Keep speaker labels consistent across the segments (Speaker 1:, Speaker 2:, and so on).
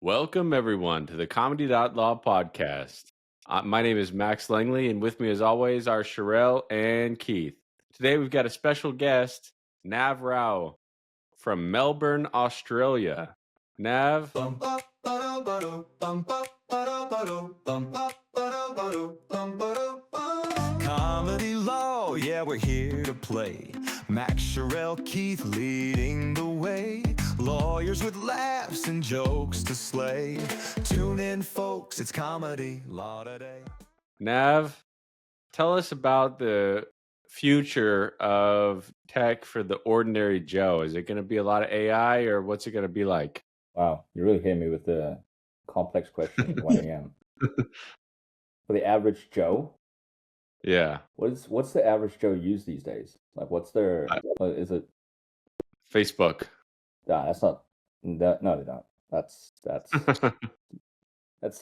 Speaker 1: Welcome, everyone, to the Comedy.law podcast. My name is Max Langley, and with me, as always, are Shirelle and Keith. Today, we've got a special guest, Nav Rao from Melbourne, Australia. Nav,
Speaker 2: Comedy.law, yeah, we're here to play. Max, Shirelle, Keith leading the way. Lawyers with laughs and jokes to slay. Tune in, folks, it's Comedy.law today.
Speaker 1: Nav, tell us about the future of tech for the ordinary Joe. Is it going to be a lot of AI, or what's it going to be like?
Speaker 3: Wow, you really hit me with the complex question at 1 a.m. For the average Joe,
Speaker 1: Yeah.
Speaker 3: what's the average Joe use these days? Like, what's their is it?
Speaker 1: Facebook.
Speaker 3: Nah, that's not. No, they don't. That's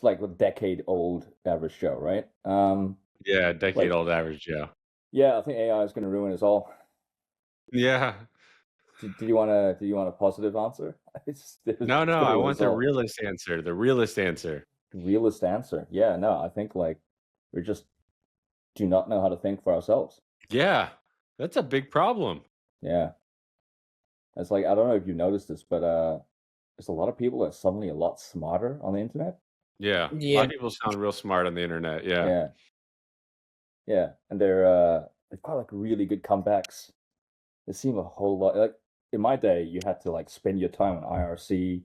Speaker 3: like a decade-old average Joe, right?
Speaker 1: Yeah, decade-old average Joe.
Speaker 3: Yeah, I think AI is going to ruin us all.
Speaker 1: Yeah.
Speaker 3: Did you want a positive answer?
Speaker 1: No, I want the realist answer. The realist answer.
Speaker 3: Realist answer. Yeah, no, I think like we just do not know how to think for ourselves.
Speaker 1: Yeah, that's a big problem.
Speaker 3: Yeah. It's like, I don't know if you noticed this, but there's a lot of people that are suddenly a lot smarter on the internet.
Speaker 1: Yeah, a lot of people sound real smart on the internet. Yeah.
Speaker 3: Yeah. And they've got like really good comebacks. They seem a whole lot like in my day, you had to like spend your time on IRC,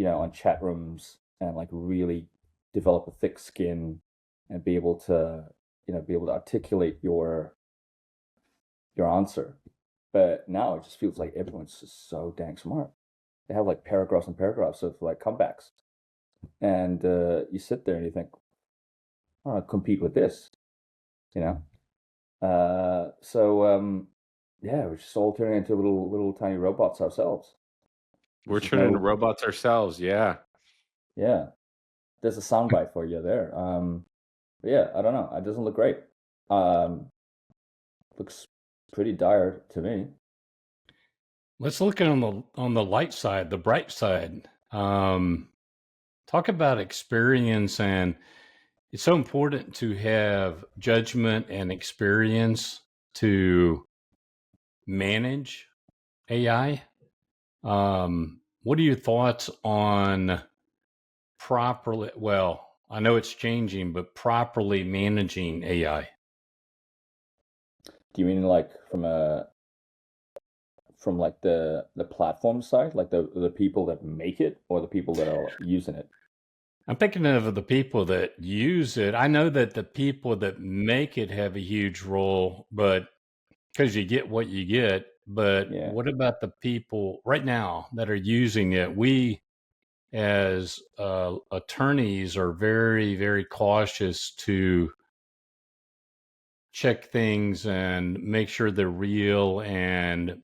Speaker 3: on chat rooms and like really develop a thick skin and be able to articulate your answer. But now it just feels like everyone's just so dang smart. They have like paragraphs and paragraphs of like comebacks, and you sit there and you think, I want to compete with this, you know. Yeah, we're just all turning into little tiny robots ourselves.
Speaker 1: We're turning into robots ourselves. Yeah.
Speaker 3: Yeah, there's a soundbite for you there. But yeah, I don't know. It doesn't look great. Looks pretty dire to me.
Speaker 4: Let's look at on the light side, the bright side. Talk about experience, and it's so important to have judgment and experience to manage AI. What are your thoughts on properly? Well, I know it's changing, but properly managing AI.
Speaker 3: Do you mean like from like the platform side, like the people that make it, or the people that are using it?
Speaker 4: I'm thinking of the people that use it. I know that the people that make it have a huge role, but because you get what you get. But what about the people right now that are using it? We, as attorneys, are very, very cautious to check things and make sure they're real and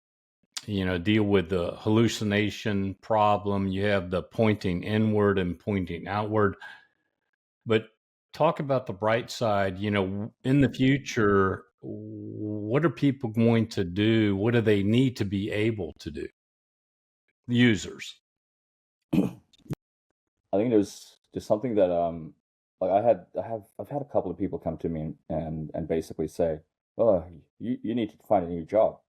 Speaker 4: deal with the hallucination problem. You have the pointing inward and pointing outward. But talk about the bright side, in the future, what are people going to do? What do they need to be able to do? The users.
Speaker 3: I think there's something that like I've had a couple of people come to me and basically say, "Oh, you need to find a new job."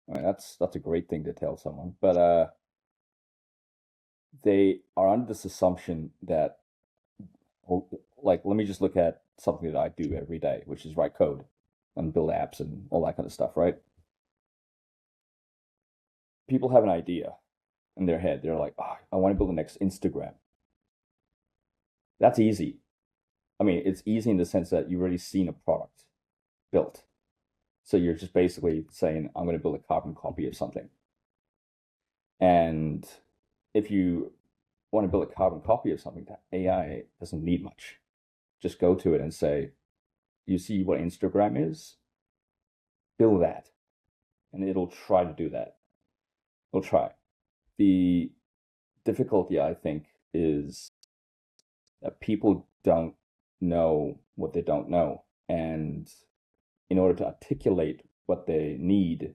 Speaker 3: I mean, that's a great thing to tell someone, but they are under this assumption that, like, let me just look at something that I do every day, which is write code and build apps and all that kind of stuff, right? People have an idea in their head. They're like, oh, I want to build the next Instagram. That's easy. I mean, it's easy in the sense that you've already seen a product built. So you're just basically saying, I'm going to build a carbon copy of something. And if you want to build a carbon copy of something, that AI doesn't need much. Just go to it and say, you see what Instagram is? Build that. And it'll try to do that. It'll try. The difficulty, I think, is that people don't know what they don't know. And in order to articulate what they need,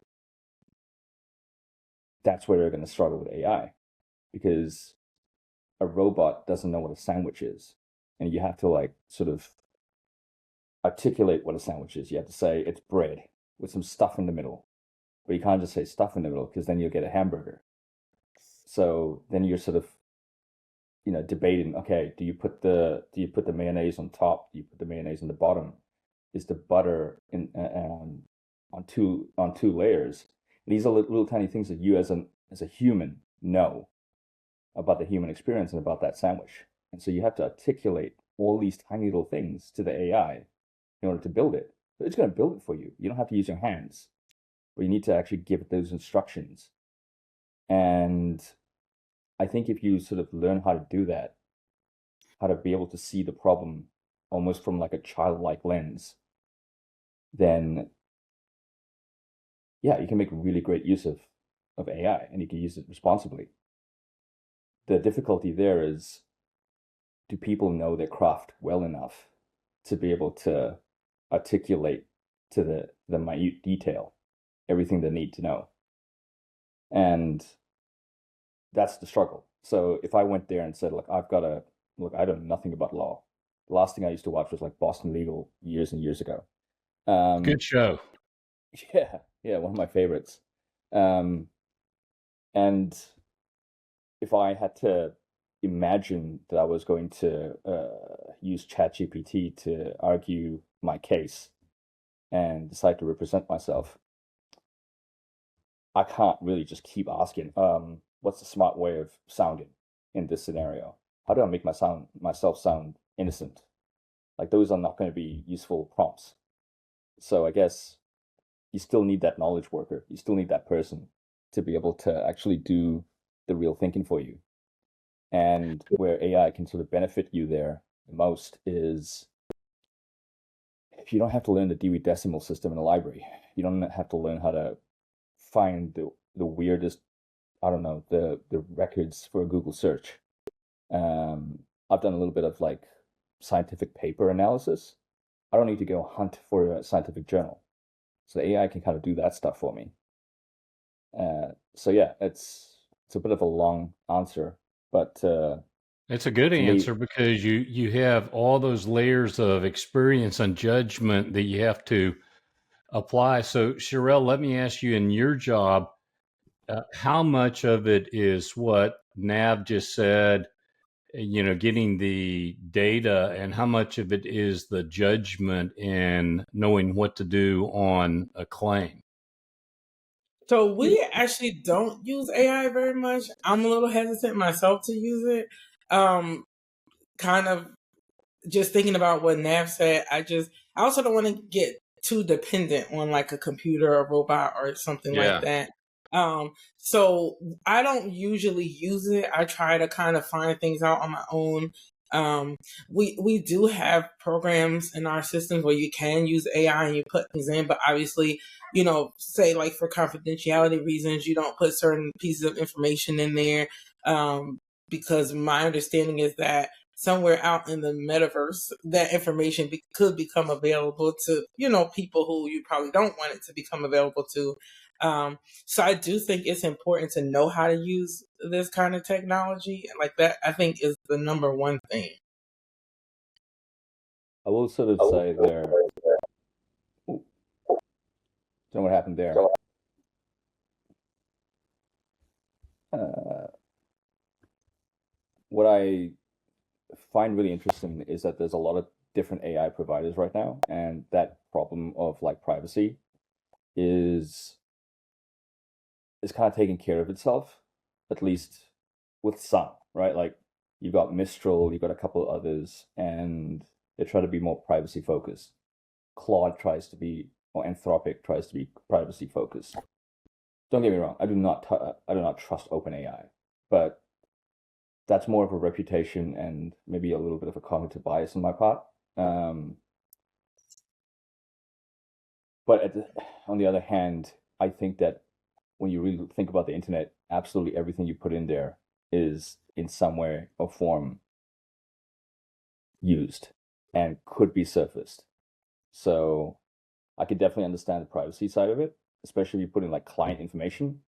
Speaker 3: that's where they're going to struggle with AI. Because a robot doesn't know what a sandwich is, and you have to like sort of articulate what a sandwich is. You have to say it's bread with some stuff in the middle, but you can't just say stuff in the middle because then you'll get a hamburger. So then you're sort of debating. Okay, do you put the mayonnaise on top? Do you put the mayonnaise on the bottom? Is the butter in on two layers? And these are little tiny things that you as a human know about the human experience and about that sandwich. And so you have to articulate all these tiny little things to the AI in order to build it. But it's going to build it for you. You don't have to use your hands, but you need to actually give it those instructions. And I think if you sort of learn how to do that, how to be able to see the problem almost from like a childlike lens, then yeah, you can make really great use of AI, and you can use it responsibly. The difficulty there is, do people know their craft well enough to be able to articulate to the minute detail everything they need to know? And that's the struggle. So if I went there and said, look, I know nothing about law. The last thing I used to watch was like Boston Legal years and years ago.
Speaker 4: Good show.
Speaker 3: Yeah, one of my favorites. And if I had to imagine that I was going to use ChatGPT to argue my case and decide to represent myself, I can't really just keep asking, what's the smart way of sounding in this scenario? How do I make myself sound innocent? Like, those are not going to be useful prompts. So I guess you still need that knowledge worker. You still need that person to be able to actually do the real thinking for you. And where AI can sort of benefit you there the most is, if you don't have to learn the Dewey Decimal System in a library, you don't have to learn how to find the weirdest, I don't know, the records for a Google search. I've done a little bit of like scientific paper analysis. I don't need to go hunt for a scientific journal. So the AI can kind of do that stuff for me. So yeah, it's a bit of a long answer, but
Speaker 4: it's a good answer because you have all those layers of experience and judgment that you have to apply. So Shirelle, let me ask you, in your job, how much of it is what Nav just said, getting the data, and how much of it is the judgment and knowing what to do on a claim?
Speaker 5: So we actually don't use AI very much. I'm a little hesitant myself to use it. Kind of just thinking about what Nav said, I also don't want to get too dependent on like a computer or robot or something like that. So I don't usually use it. I try to kind of find things out on my own. We do have programs in our systems where you can use AI and you put things in, but obviously, say like for confidentiality reasons, you don't put certain pieces of information in there. Because my understanding is that somewhere out in the metaverse, that information could become available to, people who you probably don't want it to become available to. So I do think it's important to know how to use this kind of technology. Like that, I think, is the number one thing.
Speaker 3: I will sort of say there. Ooh, don't know what happened there. What I find really interesting is that there's a lot of different AI providers right now, and that problem of like privacy is kind of taking care of itself, at least with some, right? Like, you've got Mistral, you've got a couple of others, and they try to be more privacy focused. Claude tries to be, or Anthropic tries to be privacy focused. Don't get me wrong, I do not trust OpenAI, but that's more of a reputation and maybe a little bit of a cognitive bias on my part. But on the other hand, I think that when you really think about the internet, absolutely everything you put in there is in some way or form used and could be surfaced. So I could definitely understand the privacy side of it, especially if you put in like client information.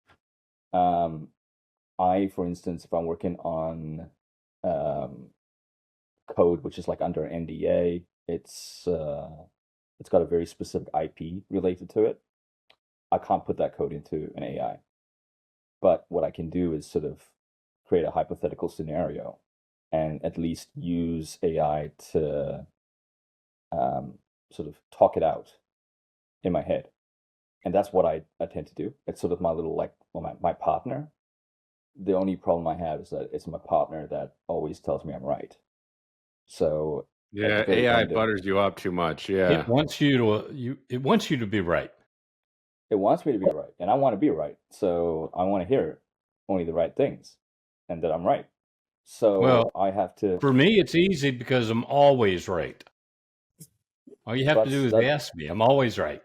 Speaker 3: For instance, if I'm working on code which is like under NDA. It's got a very specific IP related to it. I can't put that code into an AI. But what I can do is sort of create a hypothetical scenario and at least use AI to sort of talk it out in my head. And that's what I tend to do. It's sort of my little, like, well, my partner. The only problem I have is that it's my partner that always tells me I'm right. So at
Speaker 1: Yeah,
Speaker 3: the very
Speaker 1: AI
Speaker 3: end of
Speaker 1: butters you up too much. Yeah.
Speaker 4: It wants you to it wants you to be right.
Speaker 3: it wants me to be right, and I want to be right. So I want to hear only the right things and that I'm right. So
Speaker 4: Well,
Speaker 3: I have to,
Speaker 4: for me, it's easy because I'm always right. All you have to do is
Speaker 3: that
Speaker 4: ask me. I'm always right.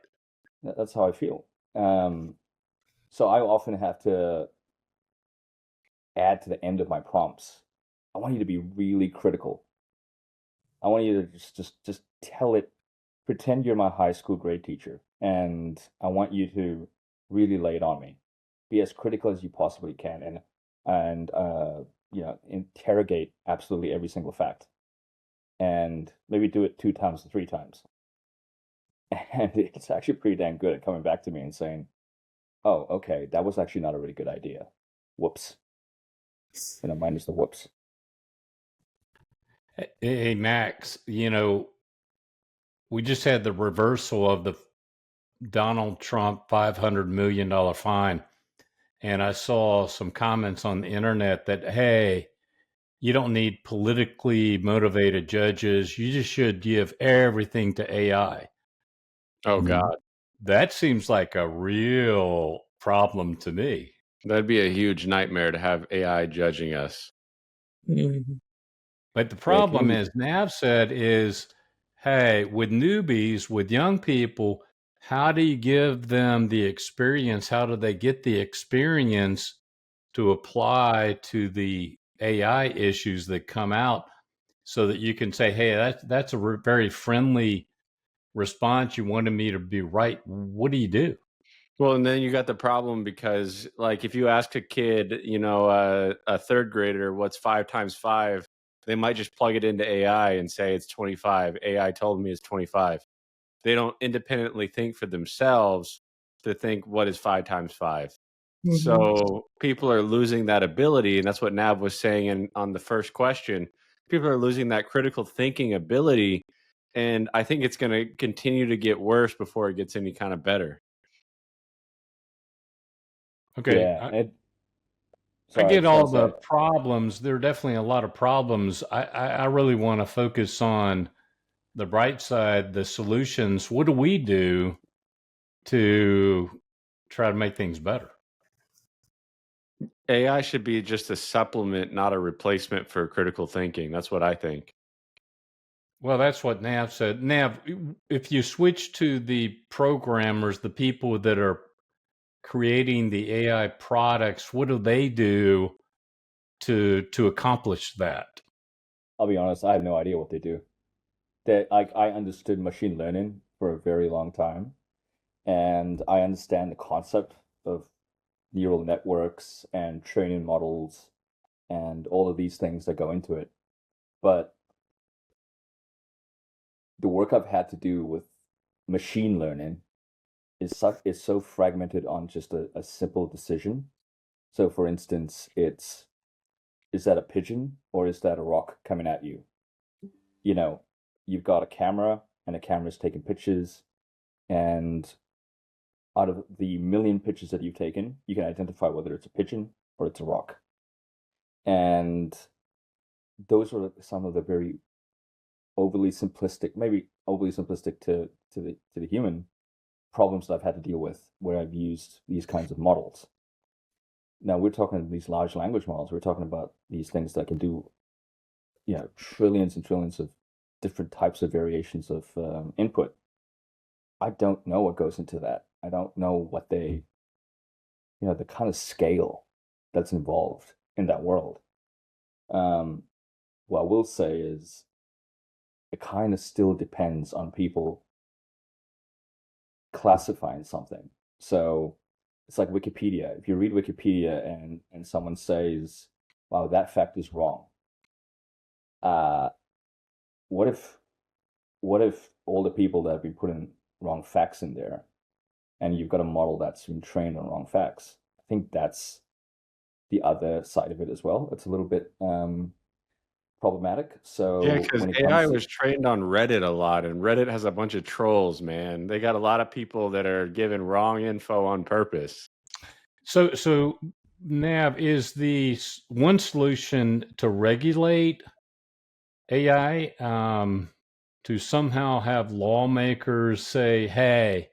Speaker 3: that's how I feel. So I often have to add to the end of my prompts. I want you to be really critical. I want you to just tell it, pretend you're my high school grade teacher, and I want you to really lay it on me. Be as critical as you possibly can, and interrogate absolutely every single fact, and maybe do it 2 times or 3 times. And it's actually pretty damn good at coming back to me and saying, "Oh, okay, that was actually not a really good idea. Whoops." Minus the whoops.
Speaker 4: Hey, Max, we just had the reversal of the Donald Trump $500 million fine. And I saw some comments on the internet that, hey, you don't need politically motivated judges. You just should give everything to AI.
Speaker 1: Oh God,
Speaker 4: That seems like a real problem to me.
Speaker 1: that'd be a huge nightmare to have AI judging us.
Speaker 5: Mhm.
Speaker 4: But the
Speaker 3: Yeah,
Speaker 4: problem is, Nav said, is, hey, with newbies, with young people, how do you give them the experience? How do they get the experience to apply to the AI issues that come out so that you can say, hey, that's a very friendly response. You wanted me to be right. What do you do?
Speaker 1: Well, and then you got the problem because, like, if you ask a kid, a third grader, what's 5 times 5, they might just plug it into AI and say it's 25. AI told me it's 25. They don't independently think for themselves to think what is 5 times 5.
Speaker 5: Mhm.
Speaker 1: So people are losing that ability, and that's what Nav was saying on the first question. People are losing that critical thinking ability, and I think it's going to continue to get worse before it gets any kind of better.
Speaker 4: Okay.
Speaker 3: Yeah,
Speaker 4: I
Speaker 3: sorry, I
Speaker 4: get
Speaker 3: just want
Speaker 4: all
Speaker 3: to
Speaker 4: the
Speaker 3: say,
Speaker 4: problems. There are definitely a lot of problems. I really want to focus on the bright side, the solutions. What do we do to try to make things better?
Speaker 1: AI should be just a supplement, not a replacement for critical thinking. That's what I think.
Speaker 4: Well, that's what Nav said. Nav, if you switch to the programmers, the people that are creating the AI products, what do they do to accomplish that?
Speaker 3: I'll be honest, I have no idea what they do. I understood machine learning for a very long time, and I understand the concept of neural networks and training models and all of these things that go into it. But the work I've had to do with machine learning is so fragmented on just a simple decision. So for instance, is that a pigeon or is that a rock coming at you? You've got a camera and the camera's taking pictures, and out of the million pictures that you've taken, you can identify whether it's a pigeon or it's a rock. And those are some of the very overly simplistic, maybe overly simplistic to the human problems that I've had to deal with where I've used these kinds of models. Now we're talking these large language models. We're talking about these things that can do, trillions and trillions of different types of variations of input. I don't know what goes into that. I don't know what the kind of scale that's involved in that world. What I will say is it kind of still depends on people classifying something. So it's like Wikipedia. If you read Wikipedia and someone says, "Wow, that fact is wrong," what if all the people that have been putting wrong facts in there, and you've got a model that's been trained on wrong facts? I think that's the other side of it as well. It's a little bit problematic.
Speaker 1: Yeah,
Speaker 3: So
Speaker 1: because
Speaker 3: when it
Speaker 1: AI
Speaker 3: comes to
Speaker 1: was trained on Reddit a lot, and Reddit has a bunch of trolls, man. They got a lot of people that are giving wrong info on purpose.
Speaker 4: So Nav, is the one solution to regulate AI, to somehow have lawmakers say, "Hey,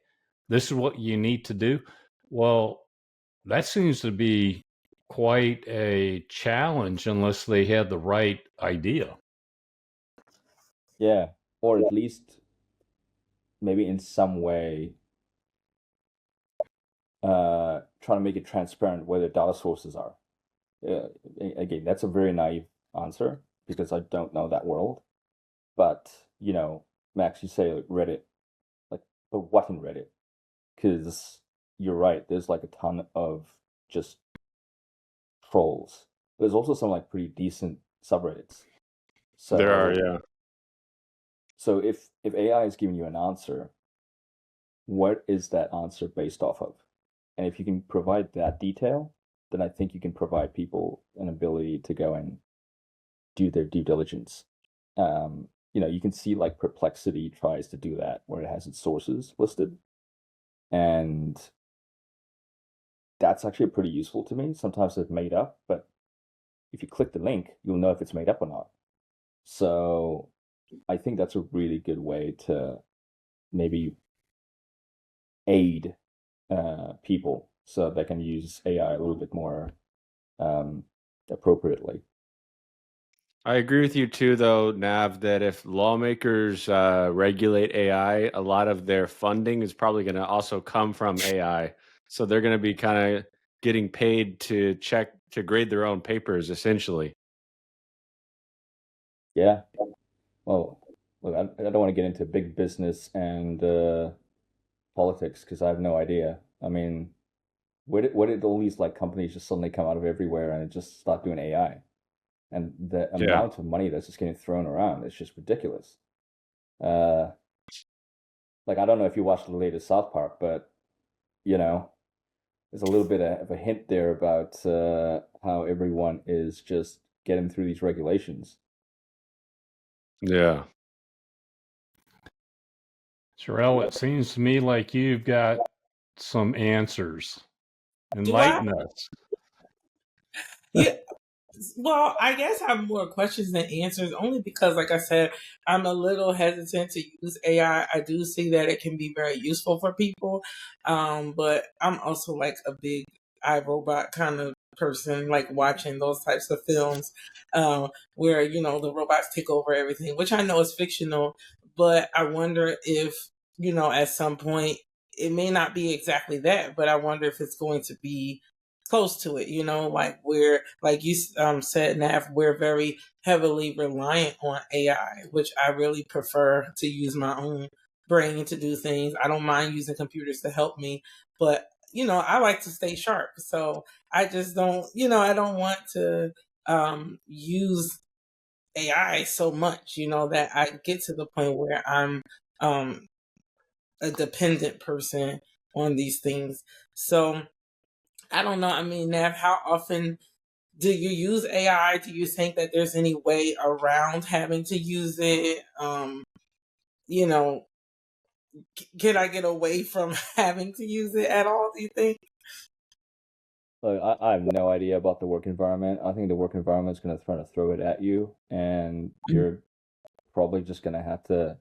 Speaker 4: this is what you need to do"? Well, that seems to be quite a challenge unless they had the right idea.
Speaker 3: yeah, or at least maybe in some way trying to make it transparent where the data sources are. Again, that's a very naive answer because I don't know that world. But Max, you say like Reddit, like, but what in Reddit? Because you're right, there's like a ton of just trolls. There's also some like pretty decent subreddits.
Speaker 1: There are,
Speaker 3: So
Speaker 1: yeah.
Speaker 3: so if AI is giving you an answer, what is that answer based off of? And if you can provide that detail, then I think you can provide people an ability to go and do their due diligence. You can see like Perplexity tries to do that where it has its sources listed. And that's actually pretty useful to me. Sometimes it's made up, but if you click the link, you'll know if it's made up or not. So I think that's a really good way to maybe aid people so they can use AI a little bit more appropriately.
Speaker 1: I agree with you too, though, Nav, that if lawmakers regulate AI, a lot of their funding is probably going to also come from AI. So they're going to be kind of getting paid to grade their own papers, essentially.
Speaker 3: Yeah. Well, look, I don't want to get into big business and politics because I have no idea. I mean, where did all these like companies just suddenly come out of everywhere and just start doing AI? And the
Speaker 1: Yeah.
Speaker 3: amount of money that's just getting thrown around is just ridiculous. Uh, like I don't know if you watched the latest South Park, but you know, there's a little bit of a hint there about how everyone is just getting through these regulations.
Speaker 1: Yeah.
Speaker 4: Shirelle, it seems to me like you've got some answers.
Speaker 5: Do I?
Speaker 4: Enlighten us.
Speaker 5: Yeah. Well, I guess I have more questions than answers, only because, like I said, I'm a little hesitant to use AI. I do see that it can be very useful for people, but I'm also like a big iRobot kind of person, like watching those types of films where the robots take over everything, which I know is fictional, but I wonder if at some point it may not be exactly that, but I wonder if it's going to be close to it, like we're like you said, Nav, we're very heavily reliant on AI, which I really prefer to use my own brain to do things. I don't mind using computers to help me, but I like to stay sharp. So I just don't, I don't want to use AI so much, that I get to the point where I'm um a dependent person on these things. So I don't know. I mean, Nav, how often do you use AI? Do you think that there's any way around having to use it? You know, can I get away from having to use it at all? Do you think?
Speaker 3: Look, I have no idea about the work environment. I think the work environment is going to try to throw it at you, and you're probably just going to have to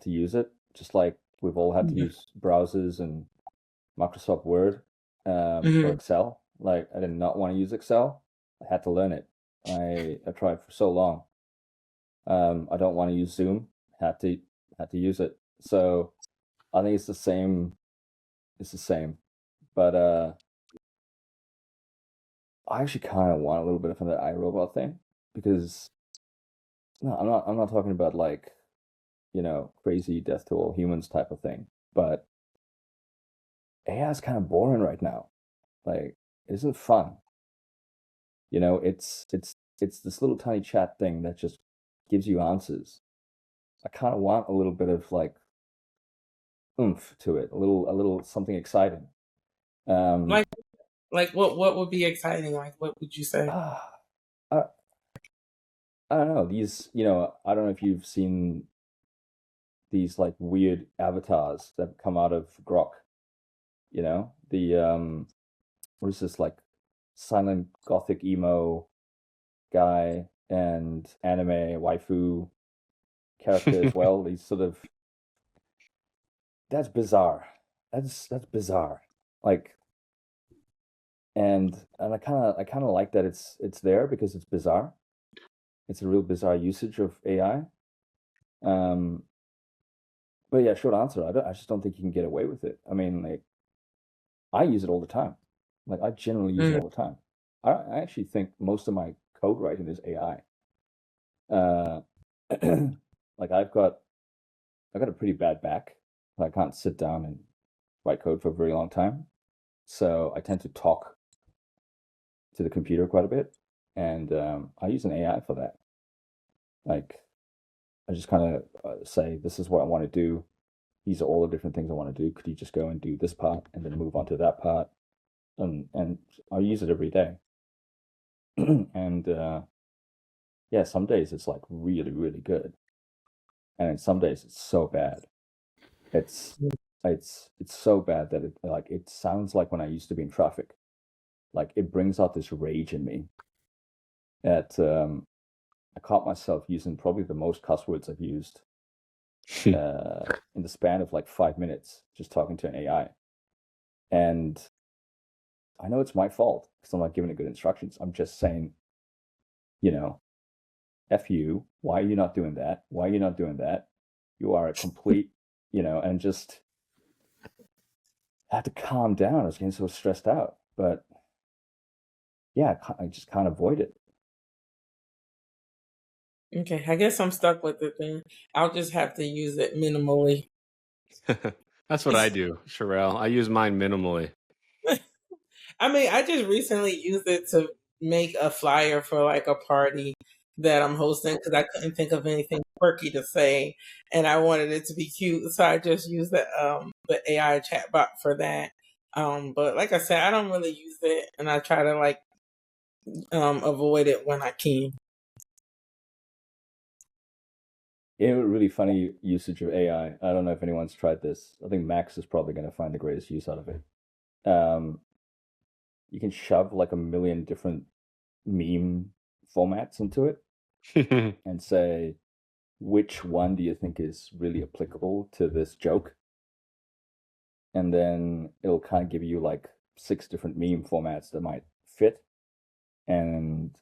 Speaker 3: use it, just like we've all had to use browsers and Microsoft Word or
Speaker 5: Mm-hmm.
Speaker 3: Excel. Like I did not want to use Excel. I had to learn it. I tried for so long. I don't want to use Zoom. Had to use it. So I think it's the same. It's the same. But I actually kind of want a little bit from that iRobot thing because no, I'm not talking about like crazy death to all humans type of thing. But AI is kind of boring right now. Like it isn't fun. It's this little tiny chat thing that just gives you answers. I kind of want a little bit of like oomph to it, a little something exciting.
Speaker 5: Like what would be exciting? Like what would you say?
Speaker 3: I, I don't know. These, I don't know if you've seen these like weird avatars that come out of Grok, the what is this, like silent gothic emo guy and anime waifu character as well. These sort of, that's bizarre. That's bizarre. Like, and I kind of like that it's there because it's bizarre. It's a real bizarre usage of AI. Um, but yeah, short answer, I just don't think you can get away with it. I mean, like, I use it all the time. Like, I generally use it
Speaker 5: Mm.
Speaker 3: all the time. I actually think most of my code writing is AI. Uh, like I've got a pretty bad back. I can't sit down and write code for a very long time. So I tend to talk to the computer quite a bit, and I use an AI for that. Like, I just kind of say, this is what I want to do. These are all the different things I want to do. Could you just go and do this part and then move on to that part? And I use it every day. And yeah, some days it's like really, really good, and then some days it's so bad. It's it's so bad that it sounds like when I used to be in traffic. Like, it brings out this rage in me that I caught myself using probably the most cuss words I've used in the span of like 5 minutes, just talking to an AI. And I know it's my fault because I'm not giving it good instructions. I'm just saying, F you, why are you not doing that? Why are you not doing that? You are a complete, and just had to calm down. I was getting so stressed out. But yeah, I just can't avoid it.
Speaker 5: Okay, I guess I'm stuck with it then. I'll just have to use it minimally.
Speaker 1: That's what I do, Shirelle. I use mine minimally.
Speaker 5: I mean, I just recently used it to make a flyer for like a party that I'm hosting because I couldn't think of anything quirky to say, and I wanted it to be cute, so I just used the AI chatbot for that. But like I said, I don't really use it, and I try to like avoid it when I can.
Speaker 3: A really funny usage of AI. I don't know if anyone's tried this. I think Max is probably going to find the greatest use out of it. You can shove like a million different meme formats into it and say, which one do you think is really applicable to this joke? And then it'll kind of give you like 6 different meme formats that might fit. And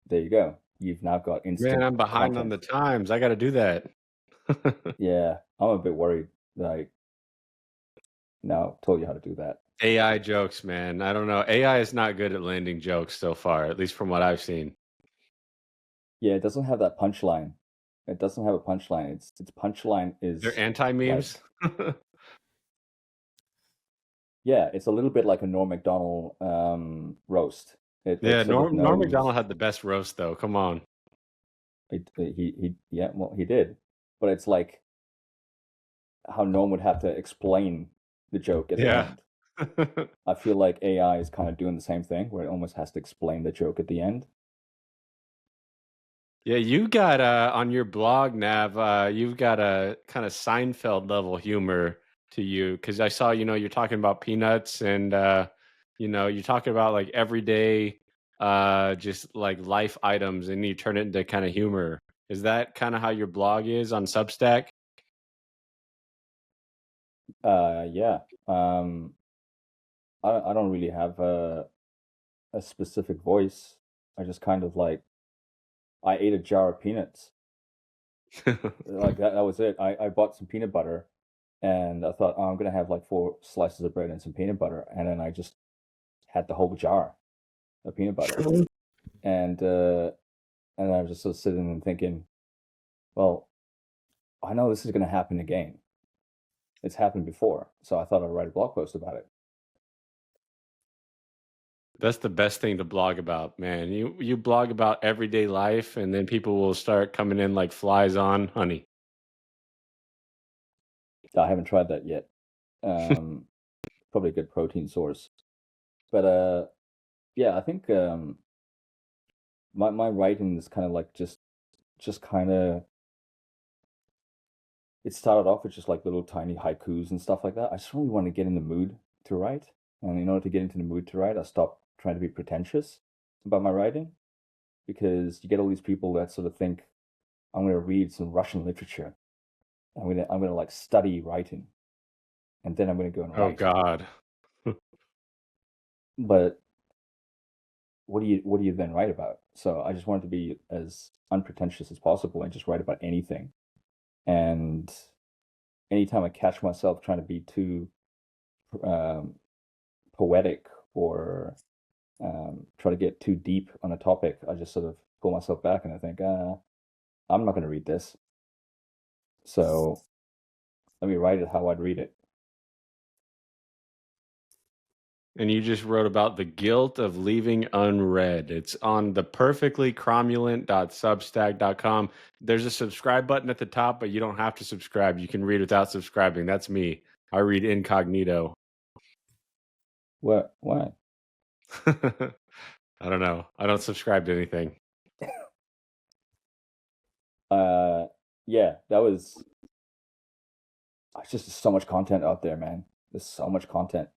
Speaker 3: there you go. You've now got instant
Speaker 1: Man, I'm behind on the
Speaker 3: content.
Speaker 1: times. I got to do that.
Speaker 3: Yeah, I'm a bit worried. Like, no, told you how to do that.
Speaker 1: AI jokes, man. I don't know. AI is not good at landing jokes so far, at least from what I've seen.
Speaker 3: Yeah, it doesn't have that punchline. It doesn't have a punchline. Its punchline is
Speaker 1: They're anti-memes.
Speaker 3: like, yeah, it's a little bit like a Norm Macdonald roast. It
Speaker 1: Yeah,
Speaker 3: sort of
Speaker 1: Norm
Speaker 3: knows.
Speaker 1: Macdonald had the best roast, though. Come on.
Speaker 3: Yeah, well, he did, but it's like how Norm would have to explain the joke at the
Speaker 1: Yeah.
Speaker 3: end. I feel like AI is kind of doing the same thing, where it almost has to explain the joke at the end.
Speaker 1: Yeah, you got on your blog, Nav, you've got a kind of Seinfeld level humor to you because I saw, you're talking about peanuts and you're talking about like everyday just like life items and you turn it into kind of humor. Is that kind of how your blog is on Substack?
Speaker 3: Yeah. I don't really have a specific voice. I just kind of like, I ate a jar of peanuts. Like that was it. I bought some peanut butter and I thought, oh, I'm gonna have like 4 slices of bread and some peanut butter, and then I just had the whole jar of peanut butter. And I was just sort of sitting and thinking, well, I know this is gonna happen again. It's happened before, so I thought I'd write a blog post about it.
Speaker 1: That's the best thing to blog about, man. You blog about everyday life and then people will start coming in like flies on honey.
Speaker 3: I haven't tried that yet. Probably a good protein source. But yeah, I think my writing is kind of like just kind of, it started off with just like little tiny haikus and stuff like that. I just really want to get in the mood to write. And in order to get into the mood to write, I stopped trying to be pretentious about my writing, because you get all these people that sort of think, I'm going to read some Russian literature. I'm going to like study writing, and then I'm going to go and
Speaker 1: Oh
Speaker 3: write.
Speaker 1: God.
Speaker 3: But what do you then write about? So I just wanted to be as unpretentious as possible and just write about anything. And anytime I catch myself trying to be too poetic or try to get too deep on a topic, I just sort of pull myself back and I think, I'm not going to read this. So let me write it how I'd read it.
Speaker 1: And you just wrote about the guilt of leaving unread. It's on the perfectlycromulent.substack.com. There's a subscribe button at the top, but you don't have to subscribe. You can read without subscribing. That's me. I read incognito.
Speaker 3: What? Why?
Speaker 1: I don't know. I don't subscribe to anything.
Speaker 3: Yeah, that was. It's just so much content out there, man. There's so much content.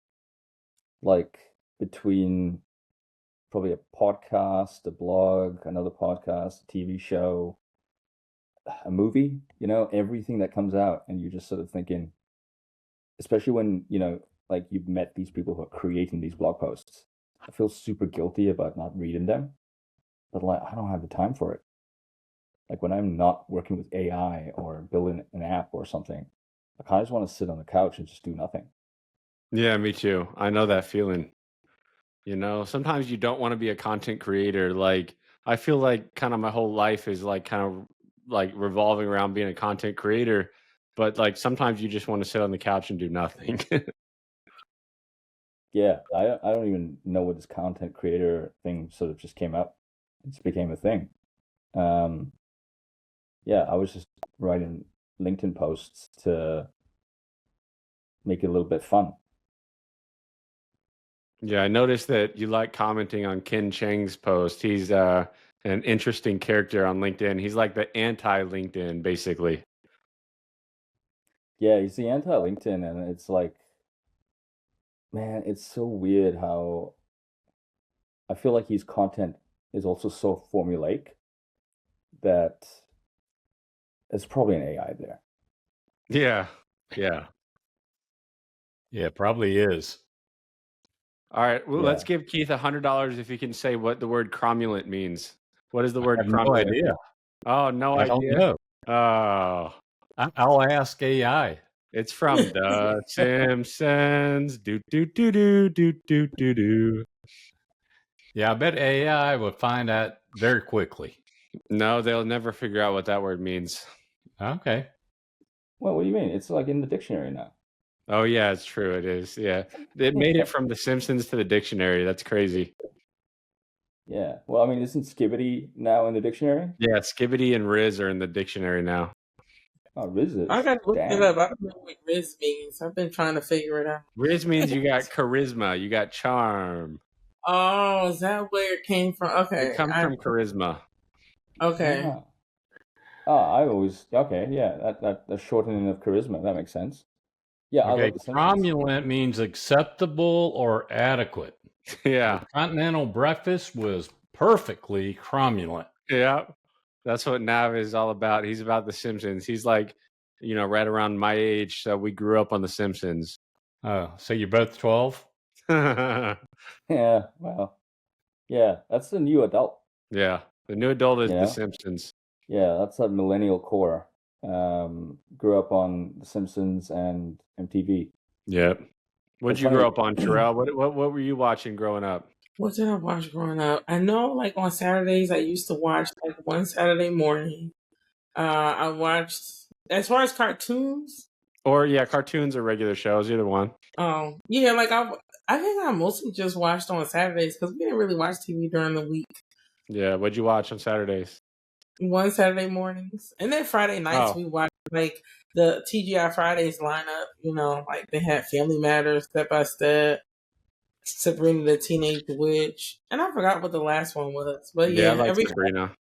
Speaker 3: Like between probably a podcast, a blog, another podcast, a TV show, a movie, everything that comes out, and you're just sort of thinking, especially when, like you've met these people who are creating these blog posts. I feel super guilty about not reading them, but like I don't have the time for it. Like when I'm not working with AI or building an app or something, I kind of just want to sit on the couch and just do nothing.
Speaker 1: Yeah, me too. I know that feeling. Sometimes you don't want to be a content creator. Like, I feel like kind of my whole life is like kind of like revolving around being a content creator. But like sometimes you just want to sit on the couch and do nothing.
Speaker 3: Yeah, I don't even know what this content creator thing sort of just came up. It just became a thing. Yeah, I was just writing LinkedIn posts to make it a little bit fun.
Speaker 1: Yeah, I noticed that you like commenting on Ken Chang's post. He's an interesting character on LinkedIn. He's like the anti-LinkedIn, basically.
Speaker 3: Yeah, he's the anti-LinkedIn, and it's like, man, it's so weird how I feel like his content is also so formulaic that it's probably an AI there.
Speaker 1: Yeah, yeah.
Speaker 4: Yeah, it probably is.
Speaker 1: All right, well,
Speaker 3: Yeah.
Speaker 1: let's give Keith $100 if he can say what the word cromulent means. What does the word
Speaker 4: I have no
Speaker 1: cromulent
Speaker 4: idea.
Speaker 1: mean? Oh, no
Speaker 4: I don't
Speaker 1: idea.
Speaker 4: know.
Speaker 1: Oh,
Speaker 4: I'll ask AI.
Speaker 1: it's from The Simpsons. Do do do do do do do do.
Speaker 4: Yeah, I bet AI will find out very quickly.
Speaker 1: No, they'll never figure out what that word means.
Speaker 4: Okay.
Speaker 3: Well, what do you mean? It's like in the dictionary now.
Speaker 1: Oh yeah, it's true. It is. Yeah, it made it from The Simpsons to the dictionary. That's crazy.
Speaker 3: Yeah. Well, I mean, isn't skibbity now in the dictionary?
Speaker 1: Yeah, skibbity and Riz are in the dictionary now.
Speaker 3: Oh, Riz is.
Speaker 5: I gotta look
Speaker 3: Damn.
Speaker 5: it up. I don't know what Riz means. I've been trying to figure it out.
Speaker 1: Riz means you got charisma, you got charm.
Speaker 5: Oh, is that where it came from? Okay.
Speaker 1: It comes from charisma.
Speaker 5: Okay.
Speaker 3: Yeah. Oh, I always okay. Yeah, that shortening of charisma, that makes sense. Yeah, I
Speaker 4: Okay.
Speaker 3: love the Simpsons.
Speaker 4: Cromulent means acceptable or adequate.
Speaker 1: Yeah.
Speaker 4: The continental breakfast was perfectly cromulent.
Speaker 1: Yeah. That's what Nav is all about. He's about The Simpsons. He's like, right around my age. So we grew up on The Simpsons.
Speaker 4: Oh, so you're both 12?
Speaker 1: Yeah.
Speaker 3: Yeah, well, yeah, that's the new adult.
Speaker 1: The new adult is
Speaker 3: You
Speaker 1: The
Speaker 3: know?
Speaker 1: Simpsons.
Speaker 3: Yeah, that's that millennial core. Grew up on The Simpsons and MTV.
Speaker 1: Yep. What'd
Speaker 3: It's
Speaker 1: you grow
Speaker 3: funny-
Speaker 1: up on, Shirelle? What were you watching growing up?
Speaker 5: What did I watch growing up? I know, like on Saturdays, I used to watch like one Saturday morning. I watched, as far as cartoons.
Speaker 1: Or cartoons or regular shows, either one.
Speaker 5: Oh, yeah, like I think I mostly just watched on Saturdays because we didn't really watch TV during the week.
Speaker 1: Yeah. What'd you watch on Saturdays?
Speaker 5: One Saturday mornings, and then Friday nights we watched like the TGI Fridays lineup. You know, like they had Family Matters, Step by Step, Sabrina the Teenage Witch, and I forgot what the last one was. But
Speaker 1: Yeah, I
Speaker 5: yeah,
Speaker 1: like
Speaker 5: every
Speaker 1: Sabrina.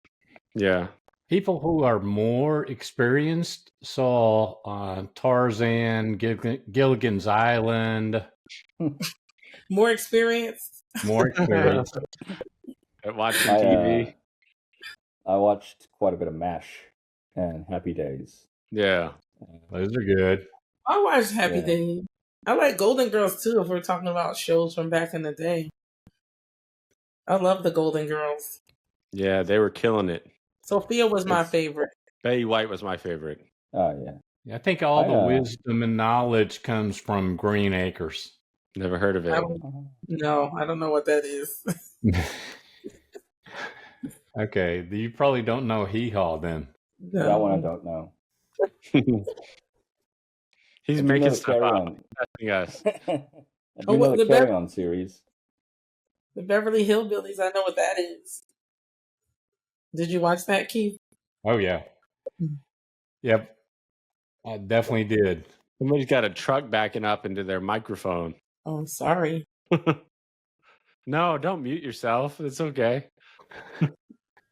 Speaker 1: Yeah.
Speaker 4: People who are more experienced saw Tarzan, Gilligan's Island,
Speaker 5: more experience.
Speaker 4: more experienced.
Speaker 1: Watching
Speaker 3: I
Speaker 1: TV.
Speaker 3: I watched quite a bit of MASH and Happy Days.
Speaker 1: Yeah.
Speaker 4: Those are good.
Speaker 5: I watched Happy
Speaker 3: Yeah.
Speaker 5: Days. I like Golden Girls too. If we're talking about shows from back in the day, I love the Golden Girls.
Speaker 1: Yeah, they were killing it.
Speaker 5: Sophia was my
Speaker 3: It's-
Speaker 5: favorite.
Speaker 1: Betty White was my favorite.
Speaker 3: Oh yeah.
Speaker 4: I think all the
Speaker 3: I,
Speaker 4: wisdom and knowledge comes from Green Acres.
Speaker 1: Never heard of it.
Speaker 5: No, I don't know what that is.
Speaker 4: Okay, you probably don't know Hee Haw then.
Speaker 5: No.
Speaker 3: That one I don't know.
Speaker 1: He's
Speaker 3: I do
Speaker 1: making
Speaker 3: know the
Speaker 1: stuff
Speaker 3: Carry
Speaker 1: up.
Speaker 3: On.
Speaker 1: Testing us.
Speaker 3: I do
Speaker 5: Oh,
Speaker 3: know
Speaker 5: what,
Speaker 3: the
Speaker 5: the
Speaker 3: Carry
Speaker 5: Bev-
Speaker 3: On series.
Speaker 5: The Beverly Hillbillies. I know what that is. Did you watch that, Keith?
Speaker 4: Oh yeah. Yep. I definitely did.
Speaker 1: Somebody's got a truck backing up into their microphone.
Speaker 5: Oh, I'm sorry.
Speaker 1: No, don't mute yourself. It's okay.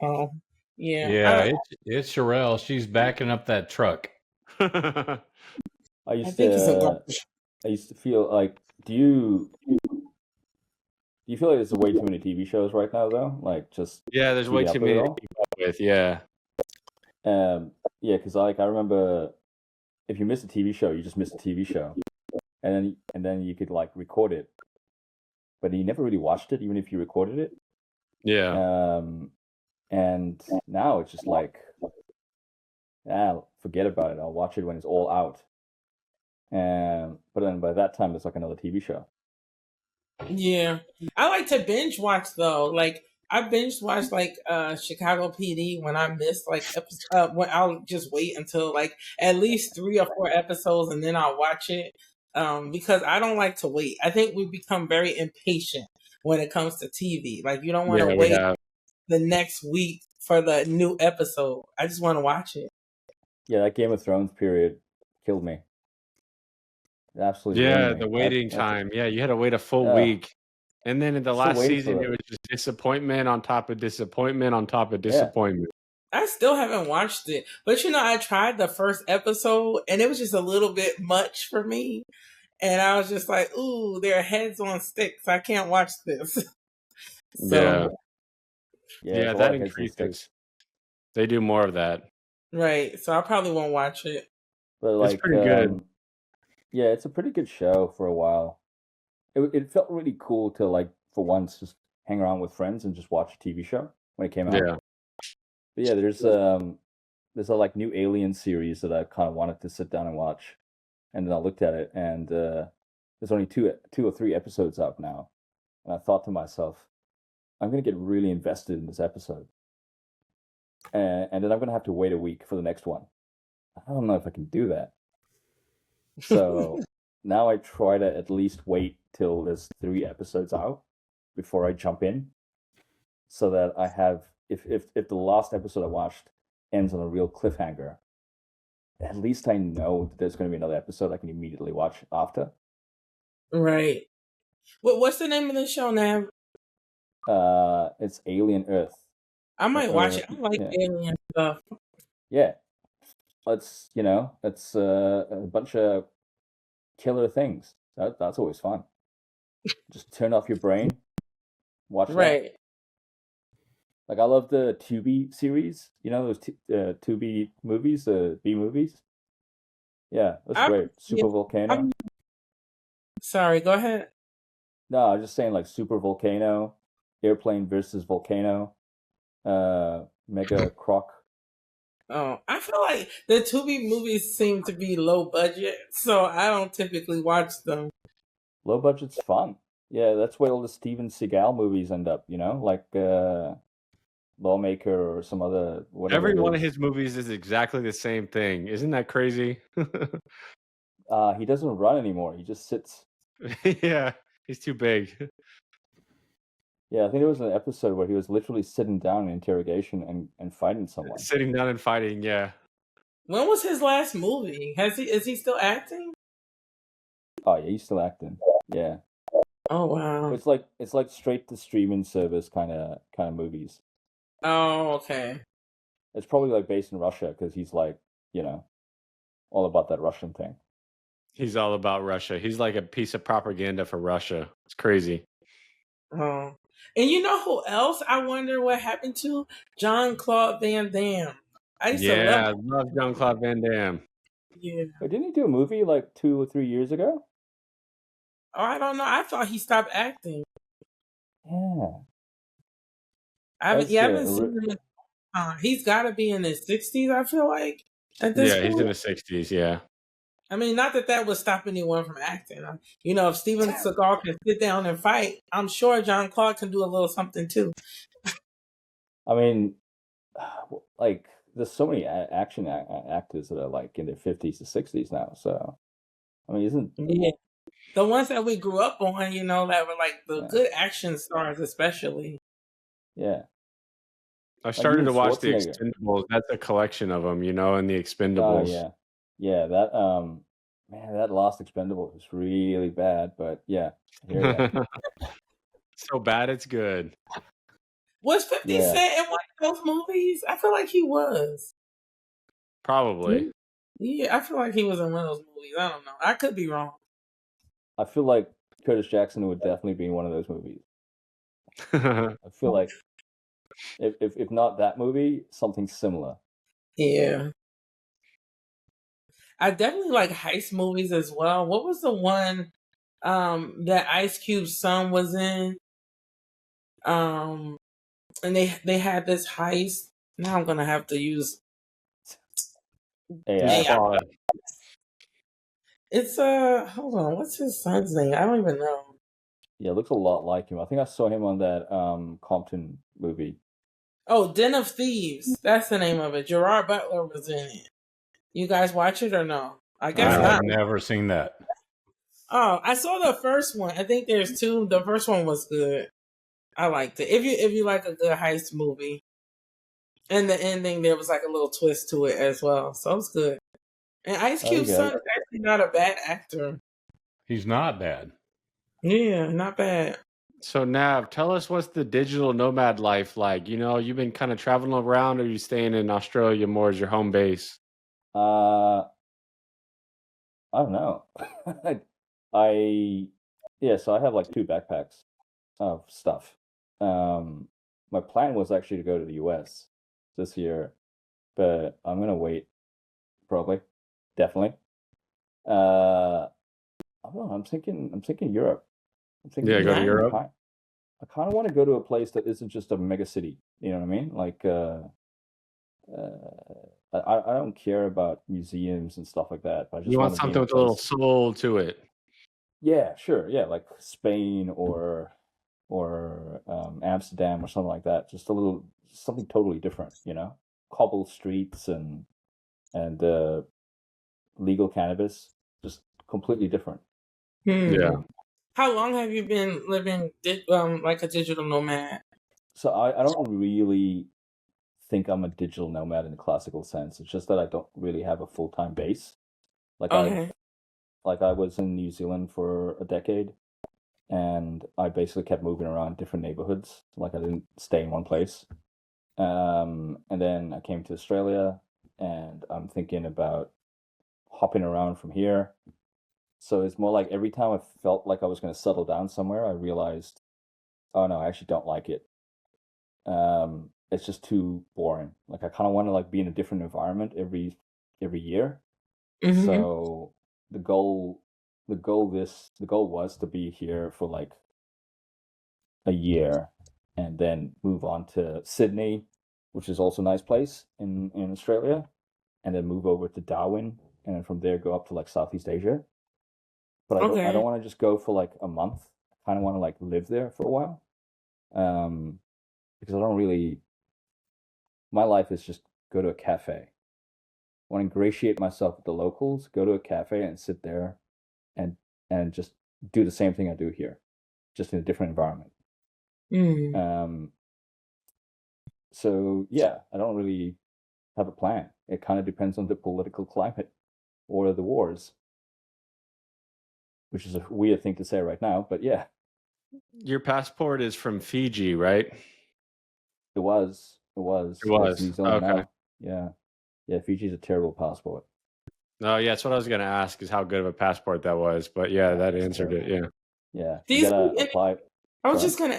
Speaker 5: Oh, yeah.
Speaker 4: Yeah, it's Shirelle. She's backing up that truck.
Speaker 3: I
Speaker 5: I
Speaker 3: used
Speaker 5: think it's a
Speaker 3: to.
Speaker 5: garbage.
Speaker 3: I used to feel like. Do you feel like there's way too many TV shows right now though? Like just
Speaker 1: Yeah, there's way
Speaker 3: keeping
Speaker 1: too
Speaker 3: up with it
Speaker 1: many to
Speaker 3: all?
Speaker 1: keep up with. Yeah.
Speaker 3: Yeah, because like I remember, if you miss a TV show, you just miss a TV show, and then you could like record it, but you never really watched it, even if you recorded it.
Speaker 1: Yeah.
Speaker 3: And now it's just like, forget about it. I'll watch it when it's all out. But then by that time, it's like another TV show.
Speaker 5: Yeah. I like to binge watch though. Like I binge watched like Chicago PD when I missed like when I'll just wait until like at least 3 or 4 episodes and then I'll watch it. Because I don't like to wait. I think we become very impatient when it comes to TV. Like you don't want to
Speaker 1: Yeah, we
Speaker 5: wait
Speaker 1: have.
Speaker 5: the next week for the new episode. I just want to watch it.
Speaker 3: Yeah, that Game of Thrones period killed me. It absolutely
Speaker 1: Yeah,
Speaker 3: ruined me.
Speaker 1: the waiting
Speaker 3: That's-
Speaker 1: time. Yeah, you had to wait a full
Speaker 3: Yeah.
Speaker 1: week. And then in the
Speaker 3: Still
Speaker 1: last
Speaker 3: waiting
Speaker 1: season,
Speaker 3: for
Speaker 1: it
Speaker 3: it.
Speaker 1: was just disappointment on top of disappointment on top of disappointment.
Speaker 5: I still haven't watched it. But you know, I tried the first episode and it was just a little bit much for me. And I was just like, ooh, their heads on sticks. I can't watch this. So,
Speaker 1: Yeah,
Speaker 3: it's a lot
Speaker 1: that
Speaker 3: of heads and sticks.
Speaker 1: increases. They do more of that.
Speaker 5: right. So I probably won't watch it.
Speaker 3: But
Speaker 1: It's
Speaker 3: like,
Speaker 1: pretty good.
Speaker 3: yeah, it's a pretty good show for a while. It felt really cool to like for once just hang around with friends and just watch a TV show when it came out.
Speaker 1: Yeah.
Speaker 3: But yeah, there's a like new Alien series that I kind of wanted to sit down and watch, and then I looked at it, and there's only two or three episodes up now, and I thought to myself, I'm gonna get really invested in this episode, and then I'm gonna have to wait a week for the next one. I don't know if I can do that. So now I try to at least wait till there's 3 episodes out before I jump in, so that I have, if the last episode I watched ends on a real cliffhanger, at least I know that there's going to be another episode I can immediately watch after.
Speaker 5: Right. What's the name of the show now?
Speaker 3: It's Alien Earth.
Speaker 5: I might watch it. I like
Speaker 3: Yeah.
Speaker 5: alien stuff.
Speaker 3: Yeah, it's it's a bunch of killer things. That's always fun. Just turn off your brain, watch that.
Speaker 5: Right.
Speaker 3: Like I love the Tubi series. You know those Tubi movies, the B movies. Yeah, that's great. Super Volcano.
Speaker 5: Sorry, go ahead.
Speaker 3: No, I was just saying like Super Volcano, Airplane versus Volcano, Mega Croc.
Speaker 5: Oh, I feel like the Tubi movies seem to be low budget, so I don't typically watch them.
Speaker 3: Low budget's fun. Yeah, that's where all the Steven Seagal movies end up. Like Lawmaker or some other whatever.
Speaker 1: Every
Speaker 3: it
Speaker 1: one of
Speaker 3: is.
Speaker 1: his movies is exactly the same thing. Isn't that crazy?
Speaker 3: He doesn't run anymore. He just sits.
Speaker 1: Yeah, he's too big.
Speaker 3: Yeah, I think there was an episode where he was literally sitting down in interrogation and fighting someone.
Speaker 1: Sitting down and fighting, yeah.
Speaker 5: When was his last movie? Is he still acting?
Speaker 3: Oh yeah, he's still acting. Yeah.
Speaker 5: Oh wow.
Speaker 3: It's like straight to streaming service kind of movies.
Speaker 5: Oh okay.
Speaker 3: It's probably like based in Russia because he's like, all about that Russian thing.
Speaker 1: He's all about Russia. He's like a piece of propaganda for Russia. It's crazy.
Speaker 5: Oh, and you know who else? I wonder what happened to Jean-Claude Van Damme. I used to love.
Speaker 1: Yeah, I love Jean-Claude Van Damme.
Speaker 5: Yeah.
Speaker 3: But didn't he do a movie like 2 or 3 years ago?
Speaker 5: Oh, I don't know. I thought he stopped acting.
Speaker 3: Yeah.
Speaker 5: I haven't seen him. He's got to be in his 60s. I feel like at this
Speaker 1: Yeah,
Speaker 5: point.
Speaker 1: he's in his 60s. Yeah.
Speaker 5: I mean, not that would stop anyone from acting. If Steven Seagal can sit down and fight, I'm sure Jean-Claude can do a little something too.
Speaker 3: I mean, like there's so many action actors that are like in their 50s to 60s now. So, I mean, isn't
Speaker 5: the ones that we grew up on, that were like the good action stars, especially.
Speaker 3: Yeah.
Speaker 1: I started to watch the Expendables. That's a collection of them, in the Expendables.
Speaker 3: Oh yeah. That man, that last Expendable was really bad. But yeah,
Speaker 1: so bad it's good.
Speaker 5: Was 50 Cent in one of those movies? I feel like he was.
Speaker 1: Probably.
Speaker 5: Yeah, I feel like he was in one of those movies. I don't know. I could be wrong.
Speaker 3: I feel like Curtis Jackson would definitely be in one of those movies. I feel like if not that movie, something similar.
Speaker 5: Yeah. I definitely like heist movies as well. What was the one that Ice Cube's son was in? And they had this heist. Now I'm gonna have to use
Speaker 3: AI.
Speaker 5: It's hold on, what's his son's name? I don't even know.
Speaker 3: Yeah, it looks a lot like him. I think I saw him on that Compton movie.
Speaker 5: Oh, Den of Thieves. That's the name of it. Gerard Butler was in it. You guys watch it or no? I guess not.
Speaker 4: I've never seen that.
Speaker 5: Oh, I saw the first one. I think there's two. The first one was good. I liked it. If you like a good heist movie. And the ending, there was like a little twist to it as well. So it was good. And Ice Cube's son is actually not a bad actor.
Speaker 4: He's not bad.
Speaker 5: Yeah, not bad.
Speaker 1: So Nav, tell us what's the digital nomad life like? You've been kind of traveling around, or are you staying in Australia more as your home base?
Speaker 3: I don't know. So I have like 2 backpacks of stuff. My plan was actually to go to the US this year, but I'm gonna wait. Probably, definitely. I don't know. I'm thinking Europe.
Speaker 1: Go to Europe.
Speaker 3: I kind of want to go to a place that isn't just a mega city. You know what I mean? Like, I don't care about museums and stuff like that. But I just
Speaker 1: you want something with a little soul to it.
Speaker 3: Yeah, sure. Yeah, like Spain or Amsterdam or something like that. Just something totally different. Cobble streets and legal cannabis. Just completely different.
Speaker 1: Yeah.
Speaker 5: How long have you been living like a digital nomad?
Speaker 3: So I don't really think I'm a digital nomad in the classical sense. It's just that I don't really have a full-time base. Like I was in New Zealand for a decade, and I basically kept moving around different neighborhoods. Like I didn't stay in one place. And then I came to Australia, and I'm thinking about hopping around from here. So it's more like every time I felt like I was going to settle down somewhere, I realized, oh no, I actually don't like it. It's just too boring. Like I kind of want to like be in a different environment every year.
Speaker 5: Mm-hmm.
Speaker 3: So the goal was to be here for like a year and then move on to Sydney, which is also a nice place in Australia, and then move over to Darwin, and then from there go up to like Southeast Asia. But I don't want to just go for like a month. I kind of want to like live there for a while, because I don't really. My life is just go to a cafe. I want to ingratiate myself with the locals, go to a cafe and sit there, and just do the same thing I do here, just in a different environment.
Speaker 5: Mm.
Speaker 3: So yeah, I don't really have a plan. It kind of depends on the political climate or the wars, which is a weird thing to say right now, but yeah.
Speaker 1: Your passport is from Fiji, right?
Speaker 3: It was.
Speaker 1: It
Speaker 3: It's
Speaker 1: was.
Speaker 3: New Zealand
Speaker 1: Okay.
Speaker 3: now. Yeah. Fiji's a terrible passport.
Speaker 1: Oh, yeah, that's what I was going to ask, is how good of a passport that was. But yeah, that
Speaker 3: It's
Speaker 1: answered it.
Speaker 3: terrible.
Speaker 1: Yeah.
Speaker 3: Yeah,
Speaker 5: Do
Speaker 3: you
Speaker 5: you
Speaker 3: gotta
Speaker 5: speak any,
Speaker 3: apply.
Speaker 5: I was
Speaker 3: Sorry.
Speaker 5: just gonna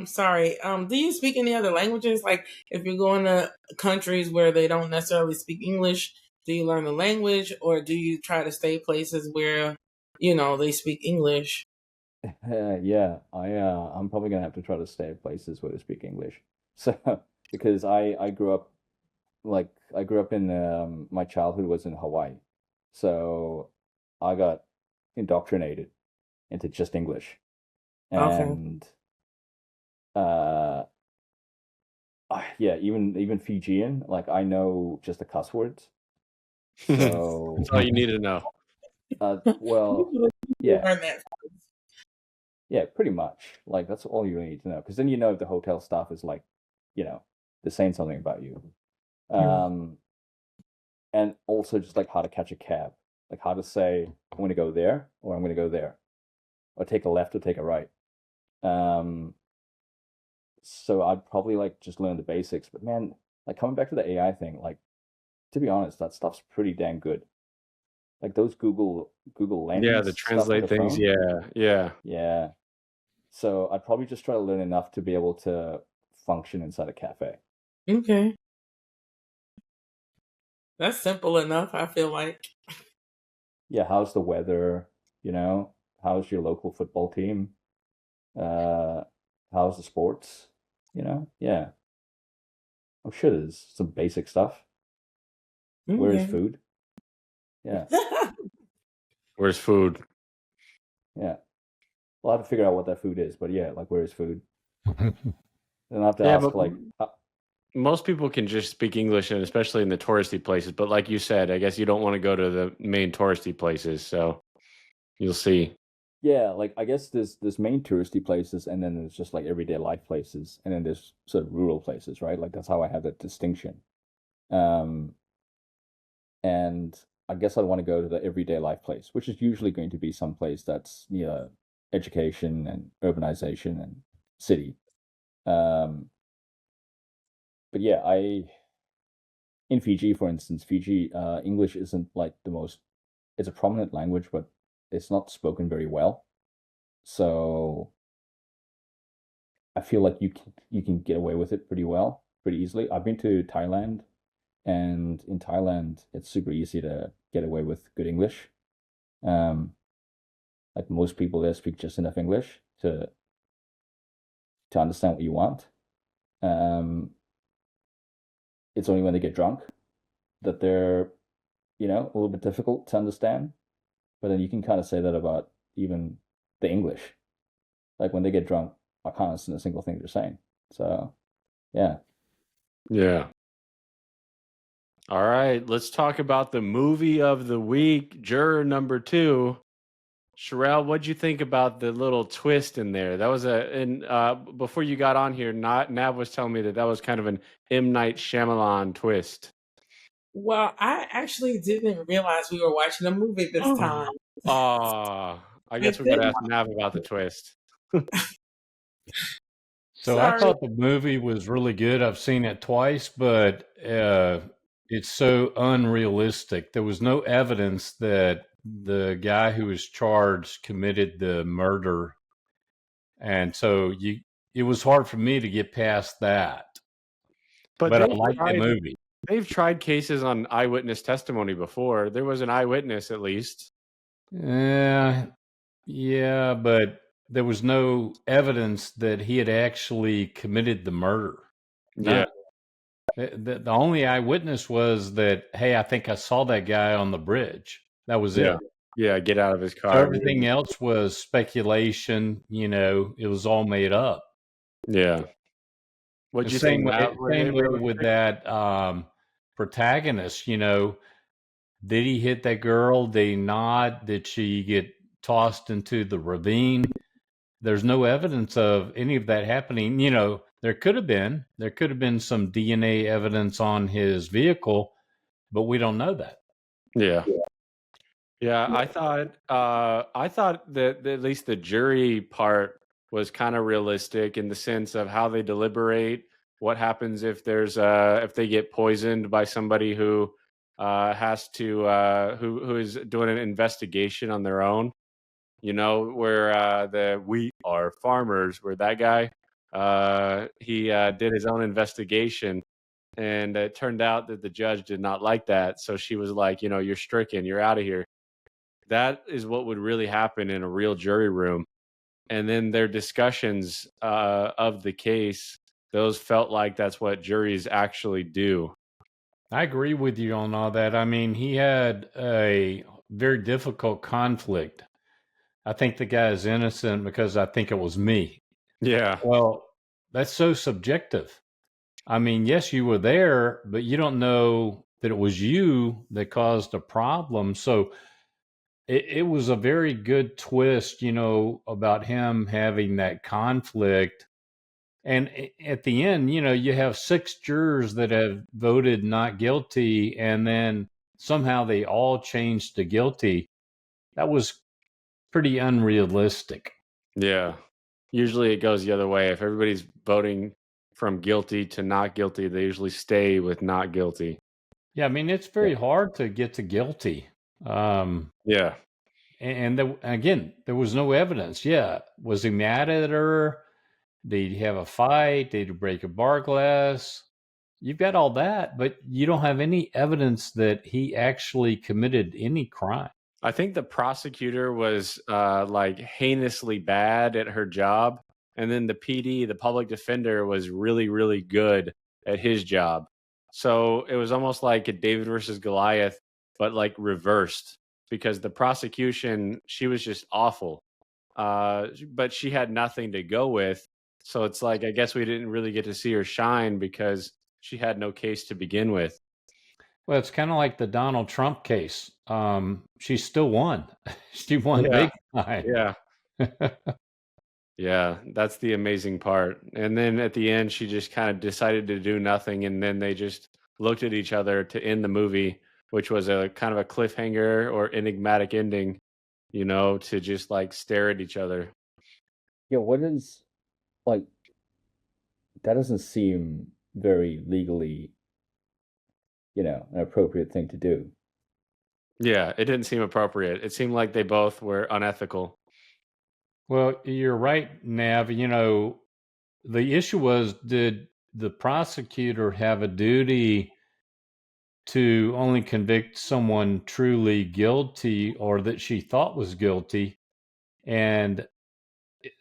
Speaker 5: ask, sorry. Do you speak any other languages? Like if you're going to countries where they don't necessarily speak English, do you learn the language or do you try to stay places where, they speak English?
Speaker 3: Yeah, I'm probably gonna have to try to stay at places where they speak English. So because I grew up in my childhood was in Hawaii, so I got indoctrinated into just English,
Speaker 5: Okay.
Speaker 3: and uh, yeah, even Fijian, like I know just the cuss words. So
Speaker 1: That's all you need to know.
Speaker 3: well,
Speaker 5: You
Speaker 3: yeah,
Speaker 5: learn that.
Speaker 3: yeah, pretty much. Like that's all you really need to know, because then you know if the hotel staff is like, they're saying something about you. Um, and also just like how to catch a cab, like how to say I'm going to go there or I'm going to go there, or take a left or take a right. So I'd probably like just learn the basics. But man, like coming back to the AI thing, like to be honest, that stuff's pretty dang good. Like those Google
Speaker 1: Yeah, the
Speaker 3: Lens stuff on
Speaker 1: translate
Speaker 3: the
Speaker 1: things.
Speaker 3: phone.
Speaker 1: Yeah.
Speaker 3: Yeah. So I'd probably just try to learn enough to be able to function inside a cafe.
Speaker 5: Okay. That's simple enough, I feel like.
Speaker 3: Yeah, how's the weather? How's your local football team? How's the sports? Yeah. I'm sure there's some basic stuff. Where is
Speaker 5: Okay.
Speaker 3: food? Yeah,
Speaker 1: Where's food?
Speaker 3: yeah. We'll have to figure out what that food is, but yeah, like where is food? Then I have to
Speaker 1: Yeah,
Speaker 3: ask
Speaker 1: but
Speaker 3: like,
Speaker 1: most people can just speak English, and especially in the touristy places. But like you said, I guess you don't want to go to the main touristy places, so you'll see.
Speaker 3: yeah, like I guess there's main touristy places, and then there's just like everyday life places, and then there's sort of rural places, right? Like that's how I have that distinction. Um, and I guess I'd want to go to the everyday life place, which is usually going to be some place that's near education and urbanization and city. Um, but yeah, in Fiji, for instance, English isn't like the most. It's a prominent language, but it's not spoken very well. So I feel like you can get away with it pretty easily. I've been to Thailand, and in Thailand, it's super easy to get away with good English. Um, like most people there speak just enough English to understand what you want. Um, it's only when they get drunk that they're, a little bit difficult to understand. But then you can kind of say that about even the English. Like when they get drunk, I can't understand a single thing they're saying. So, yeah.
Speaker 1: Yeah. All right, let's talk about the movie of the week, Juror number 2. Shirelle, what'd you think about the little twist in there? That was before you got on here, Nav was telling me that was kind of an M. Night Shyamalan twist.
Speaker 5: Well, I actually didn't realize we were watching a movie this time.
Speaker 1: I guess we got to ask Nav about the twist.
Speaker 4: So I thought the movie was really good. I've seen it twice, but it's so unrealistic. There was no evidence that the guy who was charged committed the murder. And so it was hard for me to get past that. But I liked the movie.
Speaker 1: They've tried cases on eyewitness testimony before. There was an eyewitness at least.
Speaker 4: Yeah, but there was no evidence that he had actually committed the murder.
Speaker 1: Yeah.
Speaker 4: The only eyewitness was that, hey, I think I saw that guy on the bridge. That was it.
Speaker 1: Yeah, get out of his car.
Speaker 4: So everything else was speculation. It was all made up.
Speaker 1: Yeah. What'd you think?
Speaker 4: Same way with that protagonist. Did he hit that girl? Did he not? Did she get tossed into the ravine? There's no evidence of any of that happening. There could have been some DNA evidence on his vehicle, but we don't know that.
Speaker 1: Yeah.
Speaker 3: Yeah.
Speaker 1: Yeah,
Speaker 3: Yeah.
Speaker 1: I thought that at least the jury part was kind of realistic in the sense of how they deliberate. What happens if if they get poisoned by somebody who has to who is doing an investigation on their own? You know, where the "We Are Farmers," where that guy he did his own investigation, and it turned out that the judge did not like that, so she was like, you know, "You're stricken. You're out of here." That is what would really happen in a real jury room. And then their discussions of the case, those felt like that's what juries actually do.
Speaker 4: I agree with you on all that. I mean, he had a very difficult conflict. I think the guy is innocent because I think it was me.
Speaker 1: Yeah.
Speaker 4: Well, that's so subjective. I mean, yes, you were there, but you don't know that it was you that caused a problem. So it was a very good twist, about him having that conflict. And at the end, you have 6 jurors that have voted not guilty, and then somehow they all changed to guilty. That was pretty unrealistic.
Speaker 1: Yeah. Usually it goes the other way. If everybody's voting from guilty to not guilty, they usually stay with not guilty.
Speaker 4: Yeah, I mean, it's
Speaker 3: Yeah.
Speaker 4: very hard to get to guilty.
Speaker 1: Yeah.
Speaker 4: And again, there was no evidence. Yeah. Was he mad at her? Did he have a fight? Did he break a bar glass? You've got all that, but you don't have any evidence that he actually committed any crime.
Speaker 1: I think the prosecutor was like heinously bad at her job. And then the PD, the public defender, was really, really good at his job. So it was almost like a David versus Goliath, but like reversed because the prosecution, she was just awful. But she had nothing to go with. So it's like, I guess we didn't really get to see her shine because she had no case to begin with.
Speaker 4: Well, it's kind of like the Donald Trump case. She still won. She won
Speaker 1: Yeah.
Speaker 4: big time.
Speaker 1: Yeah. Yeah, that's the amazing part. And then at the end, she just kind of decided to do nothing, and then they just looked at each other to end the movie, which was a kind of a cliffhanger or enigmatic ending, to just like stare at each other.
Speaker 3: Yeah, what is like that doesn't seem very legally, an appropriate thing to do.
Speaker 1: Yeah, it didn't seem appropriate. It seemed like they both were unethical.
Speaker 4: Well, you're right, Nav. The issue was, did the prosecutor have a duty to only convict someone truly guilty or that she thought was guilty? And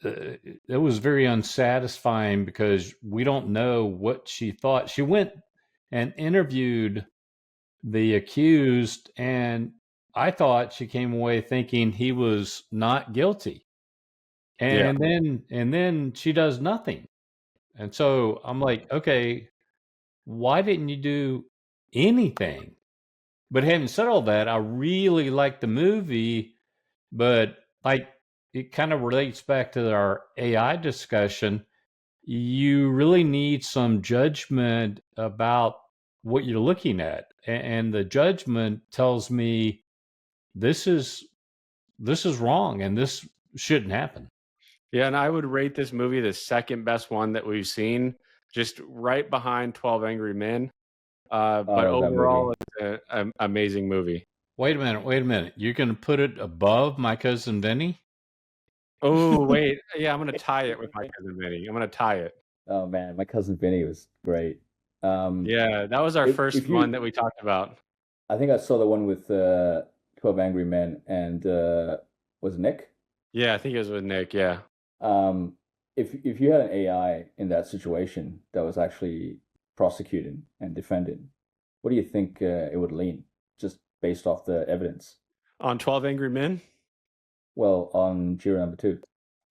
Speaker 4: it was very unsatisfying because we don't know what she thought. She went and interviewed the accused, and I thought she came away thinking he was not guilty.
Speaker 1: Yeah.
Speaker 4: And then she does nothing. And so I'm like, okay, why didn't you do anything? But having said all that, I really like the movie, but like it kind of relates back to our AI discussion. You really need some judgment about what you're looking at. And the judgment tells me this is wrong and this shouldn't happen.
Speaker 1: Yeah, and I would rate this movie the second best one that we've seen, just right behind 12 Angry Men. But
Speaker 3: I love that
Speaker 1: overall,
Speaker 3: movie.
Speaker 1: it's an amazing movie.
Speaker 4: Wait a minute. You're going to put it above My Cousin Vinny?
Speaker 1: Oh, wait. Yeah, I'm going to tie it with My Cousin Vinny. I'm going to tie it.
Speaker 3: Oh man, My Cousin Vinny was great.
Speaker 1: Yeah, that was our first one that we talked about.
Speaker 3: I think I saw the one with 12 Angry Men and was it Nick?
Speaker 1: Yeah, I think it was with Nick. Yeah.
Speaker 3: If you had an AI in that situation that was actually prosecuting and defending, what do you think it would lean, just based off the evidence?
Speaker 1: On 12 Angry Men?
Speaker 3: Well, on Juror number 2.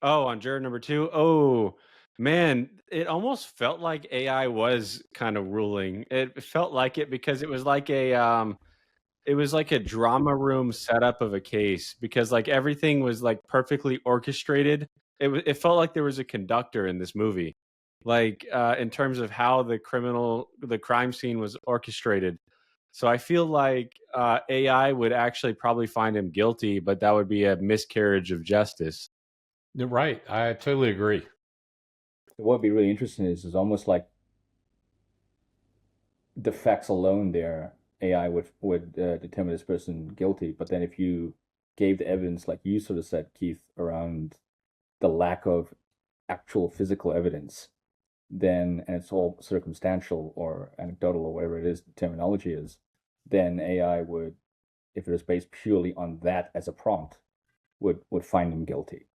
Speaker 1: Oh, on Juror number 2? Oh, man, it almost felt like AI was kind of ruling. It felt like it because it was like a drama room setup of a case because like everything was like perfectly orchestrated. It felt like there was a conductor in this movie. like in terms of how the crime scene was orchestrated. So I feel like AI would actually probably find him guilty, but that would be a miscarriage of justice.
Speaker 4: You're right. I totally agree.
Speaker 3: What would be really interesting is almost like the facts alone there, AI would determine this person guilty. But then if you gave the evidence, like you sort of said, Keith, around the lack of actual physical evidence, then, and it's all circumstantial or anecdotal or whatever it is, the terminology is, then AI would, if it was based purely on that as a prompt, would find him guilty.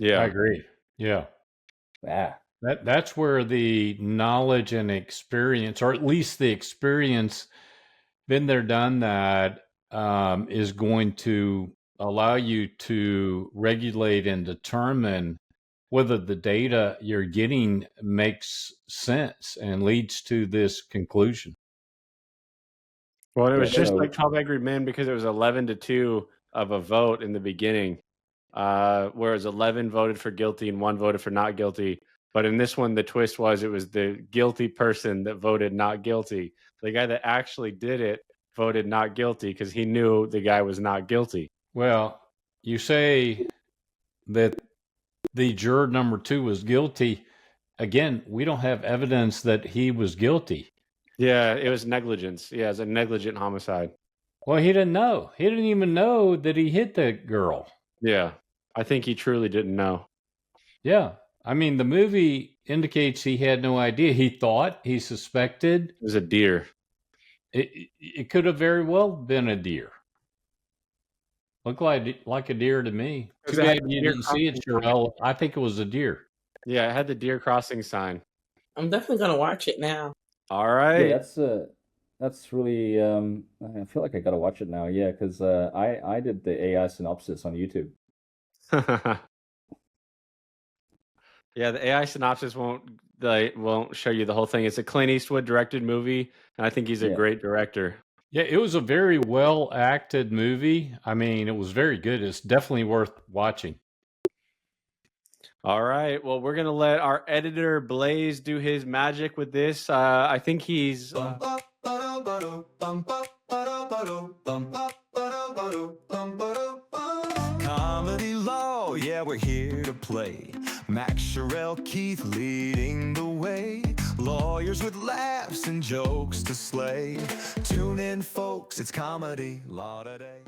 Speaker 4: I
Speaker 1: Yeah.
Speaker 4: agree. Yeah.
Speaker 3: Yeah.
Speaker 4: That's where the knowledge and experience, or at least the experience, been there, done that, is going to allow you to regulate and determine whether the data you're getting makes sense and leads to this conclusion.
Speaker 1: Well, it
Speaker 3: Yeah,
Speaker 1: was just
Speaker 3: so
Speaker 1: like 12 Angry Men because it was 11-2 of a vote in the beginning, whereas 11 voted for guilty and 1 voted for not guilty. But in this one, the twist was it was the guilty person that voted not guilty. The guy that actually did it voted not guilty because he knew the guy was not guilty.
Speaker 4: Well, you say that the juror number 2 was guilty. Again, we don't have evidence that he was guilty.
Speaker 1: Yeah, it was negligence. Yeah, it was a negligent homicide.
Speaker 4: Well, he didn't know. He didn't even know that he hit the girl.
Speaker 1: Yeah, I think he truly didn't know.
Speaker 4: Yeah. I mean, the movie indicates he had no idea. He thought, he suspected.
Speaker 1: It was a deer.
Speaker 4: It could have very well been a deer. Looked like a deer to me. Too bad you didn't see it, Shirelle. I think it was a deer.
Speaker 1: Yeah, it had the deer crossing sign.
Speaker 5: I'm definitely gonna watch it now.
Speaker 1: All right.
Speaker 3: Yeah, that's really I feel like I gotta watch it now. Yeah, because I did the AI synopsis on YouTube.
Speaker 1: Yeah, the AI synopsis won't show you the whole thing. It's a Clint Eastwood directed movie, and I think he's a
Speaker 3: Yeah.
Speaker 1: great director.
Speaker 4: Yeah, it was a very well acted movie. I mean, it was very good. It's definitely worth watching.
Speaker 1: All right. Well, we're gonna let our editor Blaze do his magic with this. I think he's.
Speaker 2: Comedy.law, yeah, we're here to play. Max, Shirelle, Keith leading the way. Lawyers with laughs and jokes to slay. Tune in, folks, it's Comedy.law today.